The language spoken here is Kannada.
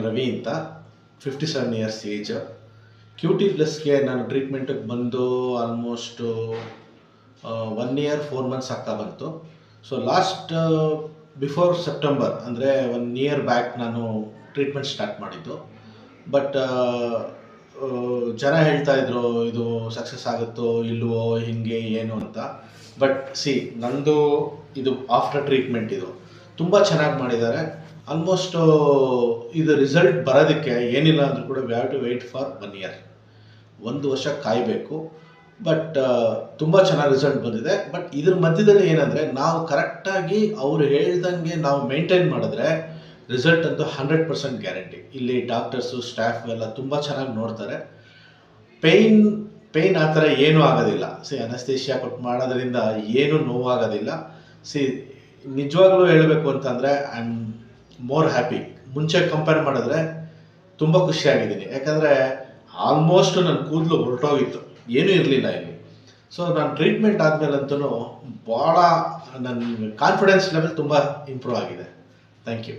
ನಾನು ರವಿ ಅಂತ 57 ಇಯರ್ಸ್ ಏಜ್. ಕ್ಯೂಟಿ ಪ್ಲಸ್ಗೆ ನಾನು ಟ್ರೀಟ್ಮೆಂಟಿಗೆ ಬಂದು ಆಲ್ಮೋಸ್ಟು 1 ಇಯರ್ 4 ಮಂತ್ಸ್ ಆಗ್ತಾ ಬಂತು. ಸೊ ಲಾಸ್ಟ್ ಬಿಫೋರ್ ಸೆಪ್ಟೆಂಬರ್ ಅಂದರೆ 1 ಇಯರ್ ಬ್ಯಾಕ್ ನಾನು ಟ್ರೀಟ್ಮೆಂಟ್ ಸ್ಟಾರ್ಟ್ ಮಾಡಿದ್ದು. ಬಟ್ ಜನ ಹೇಳ್ತಾಯಿದ್ರು ಇದು ಸಕ್ಸಸ್ ಆಗುತ್ತೋ ಇಲ್ವೋ ಹಿಂಗೆ ಏನು ಅಂತ. ಬಟ್ ನಂದು ಇದು ಆಫ್ಟರ್ ಟ್ರೀಟ್ಮೆಂಟ್ ಇದು ತುಂಬ ಚೆನ್ನಾಗಿ ಮಾಡಿದ್ದಾರೆ. ಆಲ್ಮೋಸ್ಟ್ ಇದು ರಿಸಲ್ಟ್ ಬರೋದಕ್ಕೆ ಏನಿಲ್ಲ ಅಂದರೂ ಕೂಡ we have to wait for 1 year, 1 ವರ್ಷ ಕಾಯಬೇಕು. ಬಟ್ ತುಂಬ ಚೆನ್ನಾಗಿ ರಿಸಲ್ಟ್ ಬಂದಿದೆ. ಬಟ್ ಇದ್ರ ಮಧ್ಯದಲ್ಲಿ ಏನಂದರೆ ನಾವು ಕರೆಕ್ಟಾಗಿ ಅವರು ಹೇಳ್ದಂಗೆ ನಾವು ಮೇಂಟೈನ್ ಮಾಡಿದ್ರೆ ರಿಸಲ್ಟ್ ಅಂತೂ 100% ಗ್ಯಾರಂಟಿ. ಇಲ್ಲಿ ಡಾಕ್ಟರ್ಸು ಸ್ಟಾಫ್ ಎಲ್ಲ ತುಂಬ ಚೆನ್ನಾಗಿ ನೋಡ್ತಾರೆ. ಪೇಯ್ನ್ ಆ ಥರ ಏನೂ ಆಗೋದಿಲ್ಲ. ಅನಸ್ತೇಷಿಯಾ ಕೊಟ್ಟು ಮಾಡೋದ್ರಿಂದ ಏನೂ ನೋವಾಗೋದಿಲ್ಲ. ನಿಜವಾಗ್ಲೂ ಹೇಳಬೇಕು ಅಂತಂದರೆ ಐ ಆಮ್ ಮೋರ್ ಹ್ಯಾಪಿ. ಮುಂಚೆ ಕಂಪೇರ್ ಮಾಡಿದ್ರೆ ತುಂಬ ಖುಷಿಯಾಗಿದ್ದೀನಿ. ಯಾಕಂದರೆ ಆಲ್ಮೋಸ್ಟ್ ನನ್ನ ಕೂದಲು ಹೊರಟೋಗಿತ್ತು, ಏನೂ ಇರಲಿಲ್ಲ ಇಲ್ಲಿ. ಸೊ ನಾನು ಟ್ರೀಟ್ಮೆಂಟ್ ಆದಮೇಲಂತೂ ಭಾಳ ನನ್ನ ಕಾನ್ಫಿಡೆನ್ಸ್ ಲೆವೆಲ್ ತುಂಬ ಇಂಪ್ರೂವ್ ಆಗಿದೆ. Thank you.